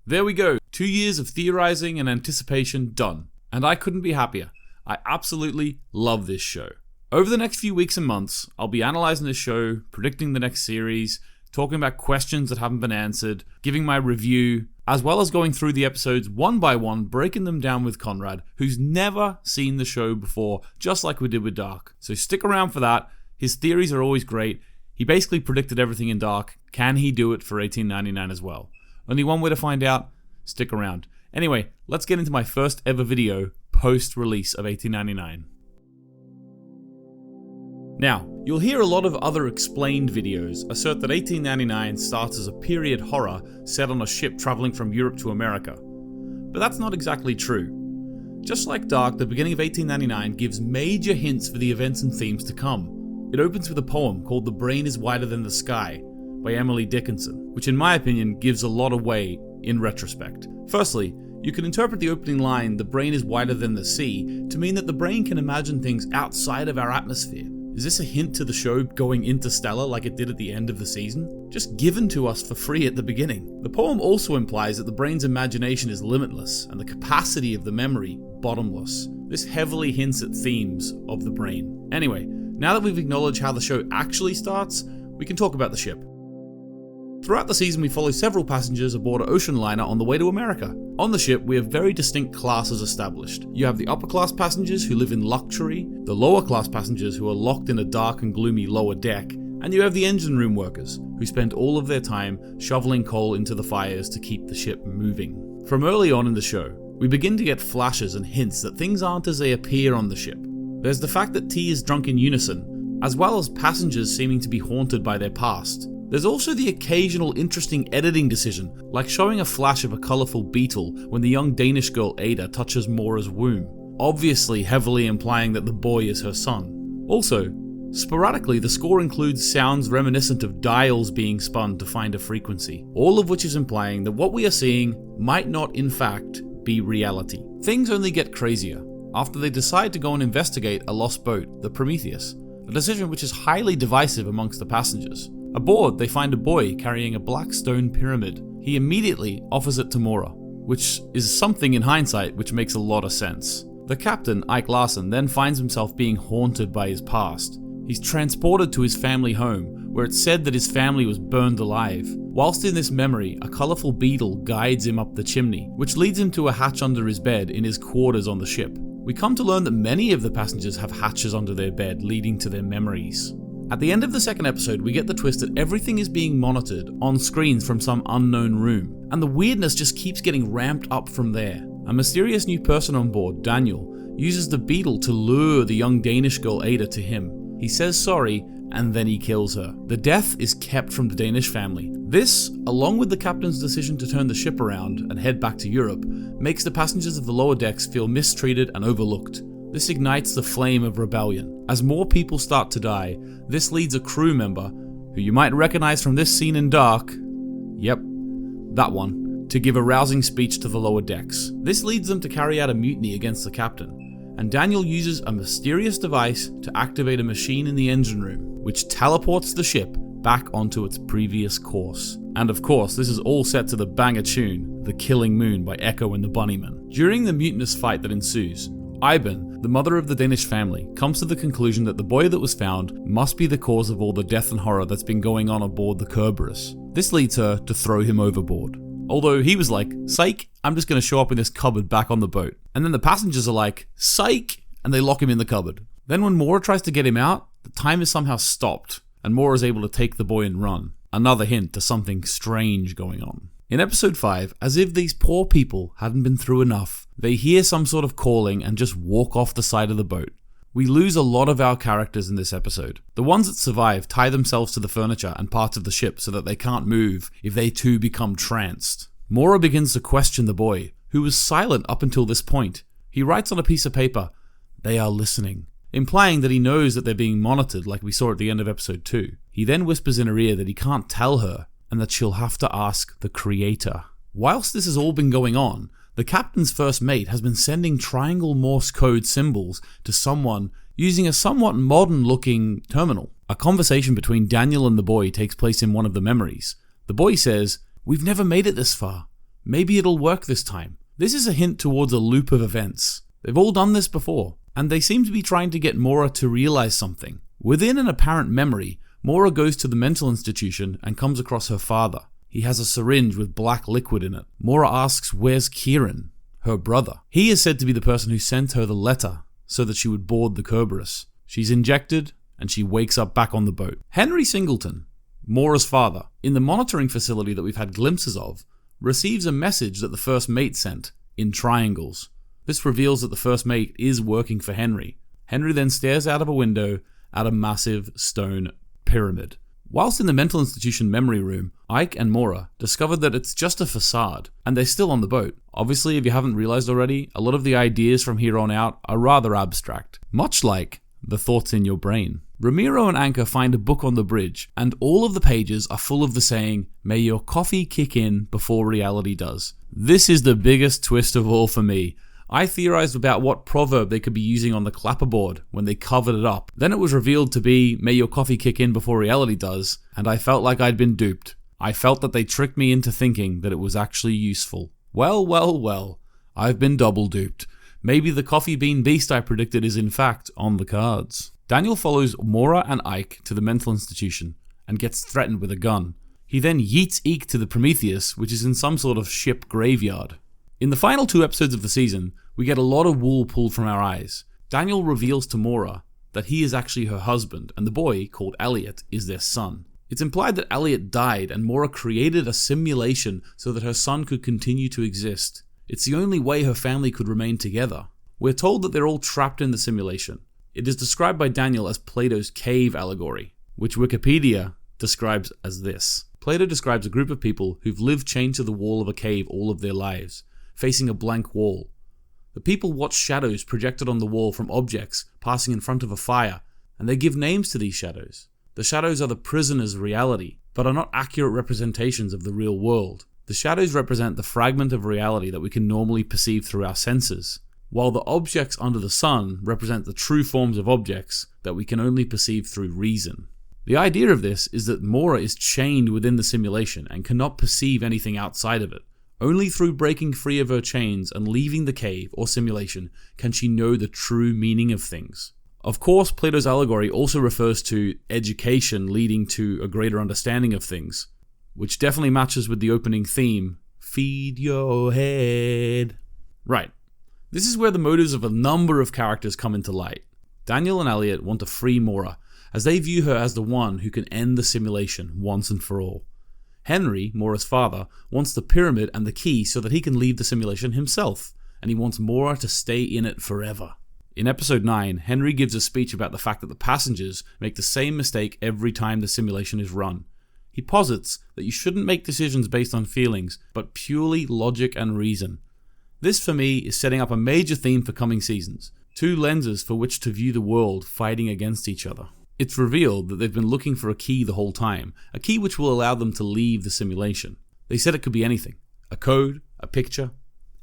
There we go, 2 years of theorizing and anticipation done. And I couldn't be happier. I absolutely love this show. Over the next few weeks and months, I'll be analysing this show, predicting the next series, talking about questions that haven't been answered, giving my review, as well as going through the episodes one by one, breaking them down with Conrad, who's never seen the show before, just like we did with Dark. So stick around for that. His theories are always great. He basically predicted everything in Dark. Can he do it for 1899 as well? Only one way to find out. Stick around. Anyway, let's get into my first ever video post-release of 1899. Now, you'll hear a lot of other explained videos assert that 1899 starts as a period horror set on a ship traveling from Europe to America. But that's not exactly true. Just like Dark, the beginning of 1899 gives major hints for the events and themes to come. It opens with a poem called The Brain is Wider Than the Sky by Emily Dickinson, which in my opinion gives a lot away in retrospect. Firstly, you can interpret the opening line, "The brain is wider than the sea," to mean that the brain can imagine things outside of our atmosphere. Is this a hint to the show going interstellar like it did at the end of the season? Just given to us for free at the beginning. The poem also implies that the brain's imagination is limitless and the capacity of the memory bottomless. This heavily hints at themes of the brain. Anyway, now that we've acknowledged how the show actually starts, we can talk about the ship. Throughout the season, we follow several passengers aboard an ocean liner on the way to America. On the ship, we have very distinct classes established. You have the upper class passengers who live in luxury, the lower class passengers who are locked in a dark and gloomy lower deck, and you have the engine room workers who spend all of their time shoveling coal into the fires to keep the ship moving. From early on in the show, we begin to get flashes and hints that things aren't as they appear on the ship. There's the fact that T is drunk in unison, as well as passengers seeming to be haunted by their past. There's also the occasional interesting editing decision, like showing a flash of a colourful beetle when the young Danish girl Ada touches Mora's womb, obviously heavily implying that the boy is her son. Also, sporadically the score includes sounds reminiscent of dials being spun to find a frequency, all of which is implying that what we are seeing might not in fact be reality. Things only get crazier after they decide to go and investigate a lost boat, the Prometheus, a decision which is highly divisive amongst the passengers. Aboard, they find a boy carrying a black stone pyramid. He immediately offers it to Mora, which is something in hindsight which makes a lot of sense. The captain, Ike Larson, then finds himself being haunted by his past. He's transported to his family home, where it's said that his family was burned alive. Whilst in this memory, a colourful beetle guides him up the chimney, which leads him to a hatch under his bed in his quarters on the ship. We come to learn that many of the passengers have hatches under their bed leading to their memories. At the end of the second episode, we get the twist that everything is being monitored on screens from some unknown room, and the weirdness just keeps getting ramped up from there. A mysterious new person on board, Daniel, uses the beetle to lure the young Danish girl Ada to him. He says sorry, and then he kills her. The death is kept from the Danish family. This, along with the captain's decision to turn the ship around and head back to Europe, makes the passengers of the lower decks feel mistreated and overlooked. This ignites the flame of rebellion. As more people start to die, this leads a crew member, who you might recognize from this scene in Dark, yep, that one, to give a rousing speech to the lower decks. This leads them to carry out a mutiny against the captain, and Daniel uses a mysterious device to activate a machine in the engine room, which teleports the ship back onto its previous course. And of course, this is all set to the banger tune, The Killing Moon by Echo and the Bunnymen. During the mutinous fight that ensues, Iben, the mother of the Danish family, comes to the conclusion that the boy that was found must be the cause of all the death and horror that's been going on aboard the Kerberos. This leads her to throw him overboard. Although he was like, psych, I'm just going to show up in this cupboard back on the boat. And then the passengers are like, psych, and they lock him in the cupboard. Then when Mora tries to get him out, the time is somehow stopped, and Mora is able to take the boy and run. Another hint to something strange going on. In episode 5, as if these poor people hadn't been through enough, they hear some sort of calling and just walk off the side of the boat. We lose a lot of our characters in this episode. The ones that survive tie themselves to the furniture and parts of the ship so that they can't move if they too become tranced. Mora begins to question the boy, who was silent up until this point. He writes on a piece of paper, "They are listening," implying that he knows that they're being monitored like we saw at the end of episode 2. He then whispers in her ear that he can't tell her, and that she'll have to ask the Creator. Whilst this has all been going on, the captain's first mate has been sending triangle Morse code symbols to someone using a somewhat modern-looking terminal. A conversation between Daniel and the boy takes place in one of the memories. The boy says, "We've never made it this far. Maybe it'll work this time. This is a hint towards a loop of events. They've all done this before, and they seem to be trying to get Mora to realize something. Within an apparent memory, Mora goes to the mental institution and comes across her father. He has a syringe with black liquid in it. Mora asks, where's Kieran, her brother? He is said to be the person who sent her the letter so that she would board the Kerberos. She's injected, and she wakes up back on the boat. Henry Singleton, Mora's father, in the monitoring facility that we've had glimpses of, receives a message that the first mate sent, in triangles. This reveals that the first mate is working for Henry. Henry then stares out of a window at a massive stone pyramid. Whilst in the mental institution memory room, Ike and Mora discovered that it's just a facade, and they're still on the boat. Obviously, if you haven't realized already, a lot of the ideas from here on out are rather abstract, much like the thoughts in your brain. Ramiro and Anchor find a book on the bridge, and all of the pages are full of the saying, "May your coffee kick in before reality does." This is the biggest twist of all for me. I theorized about what proverb they could be using on the clapperboard when they covered it up. Then it was revealed to be, "May your coffee kick in before reality does," and I felt like I'd been duped. I felt that they tricked me into thinking that it was actually useful. Well, I've been double duped. Maybe the coffee bean beast I predicted is in fact on the cards. Daniel follows Mora and Ike to the mental institution and gets threatened with a gun. He then yeets Ike to the Prometheus, which is in some sort of ship graveyard. In the final 2 episodes of the season, we get a lot of wool pulled from our eyes. Daniel reveals to Mora that he is actually her husband, and the boy, called Elliot, is their son. It's implied that Elliot died, and Mora created a simulation so that her son could continue to exist. It's the only way her family could remain together. We're told that they're all trapped in the simulation. It is described by Daniel as Plato's cave allegory, which Wikipedia describes as this. Plato describes a group of people who've lived chained to the wall of a cave all of their lives, facing a blank wall. The people watch shadows projected on the wall from objects passing in front of a fire, and they give names to these shadows. The shadows are the prisoner's reality, but are not accurate representations of the real world. The shadows represent the fragment of reality that we can normally perceive through our senses, while the objects under the sun represent the true forms of objects that we can only perceive through reason. The idea of this is that Mora is chained within the simulation and cannot perceive anything outside of it. Only through breaking free of her chains and leaving the cave or simulation can she know the true meaning of things. Of course, Plato's allegory also refers to education leading to a greater understanding of things, which definitely matches with the opening theme, "Feed your head." Right. This is where the motives of a number of characters come into light. Daniel and Elliot want to free Mora, as they view her as the one who can end the simulation once and for all. Henry, Mora's father, wants the pyramid and the key so that he can leave the simulation himself, and he wants Mora to stay in it forever. In episode 9, Henry gives a speech about the fact that the passengers make the same mistake every time the simulation is run. He posits that you shouldn't make decisions based on feelings, but purely logic and reason. This, for me, is setting up a major theme for coming seasons, 2 lenses for which to view the world fighting against each other. It's revealed that they've been looking for a key the whole time, a key which will allow them to leave the simulation. They said it could be anything. A code, a picture,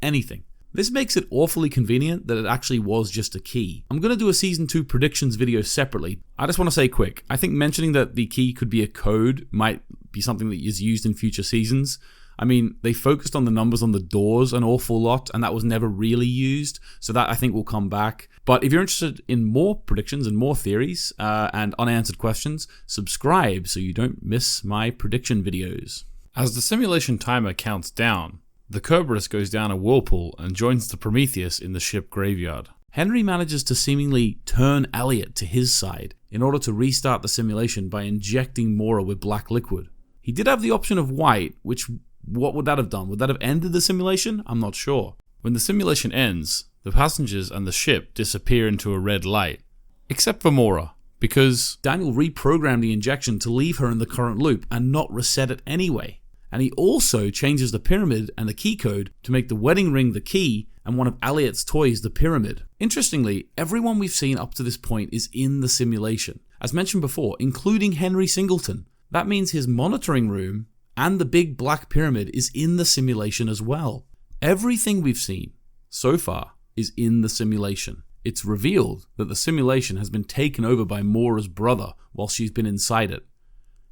anything. This makes it awfully convenient that it actually was just a key. I'm going to do a Season 2 predictions video separately. I just want to say quick, I think mentioning that the key could be a code might be something that is used in future seasons. I mean, they focused on the numbers on the doors an awful lot, and that was never really used, so that I think will come back. But if you're interested in more predictions and more theories and unanswered questions, subscribe so you don't miss my prediction videos. As the simulation timer counts down, the Kerberos goes down a whirlpool and joins the Prometheus in the ship graveyard. Henry manages to seemingly turn Elliot to his side in order to restart the simulation by injecting Mora with black liquid. He did have the option of white, which what would that have done? Would that have ended the simulation? I'm not sure. When the simulation ends, the passengers and the ship disappear into a red light. Except for Mora, because Daniel reprogrammed the injection to leave her in the current loop and not reset it anyway. And he also changes the pyramid and the key code to make the wedding ring the key and one of Elliot's toys the pyramid. Interestingly, everyone we've seen up to this point is in the simulation, as mentioned before, including Henry Singleton. That means his monitoring room and the big black pyramid is in the simulation as well. Everything we've seen so far is in the simulation. It's revealed that the simulation has been taken over by Mora's brother while she's been inside it.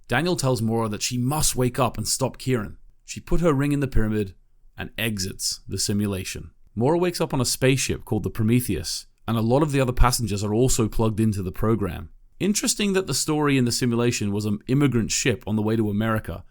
Daniel tells Mora that she must wake up and stop Kieran. She put her ring in the pyramid, and exits the simulation. Mora wakes up on a spaceship called the Prometheus, and a lot of the other passengers are also plugged into the program. Interesting that the story in the simulation was an immigrant ship on the way to America,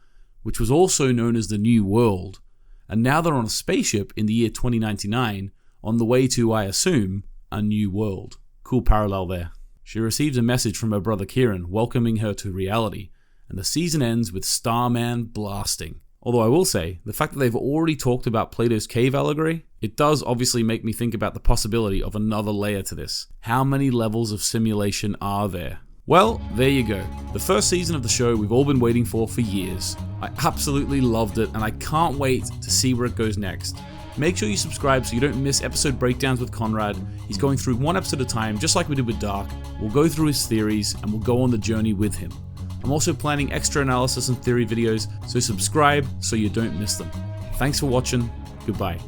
which was also known as the New World, and now they're on a spaceship in the year 2099 on the way to, I assume, a new world. Cool parallel there. She receives a message from her brother Kieran welcoming her to reality, and the season ends with Starman blasting. Although I will say, the fact that they've already talked about Plato's cave allegory, it does obviously make me think about the possibility of another layer to this. How many levels of simulation are there? Well, there you go. The first season of the show we've all been waiting for years. I absolutely loved it, and I can't wait to see where it goes next. Make sure you subscribe so you don't miss episode breakdowns with Conrad. He's going through one episode at a time, just like we did with Dark. We'll go through his theories, and we'll go on the journey with him. I'm also planning extra analysis and theory videos, so subscribe so you don't miss them. Thanks for watching. Goodbye.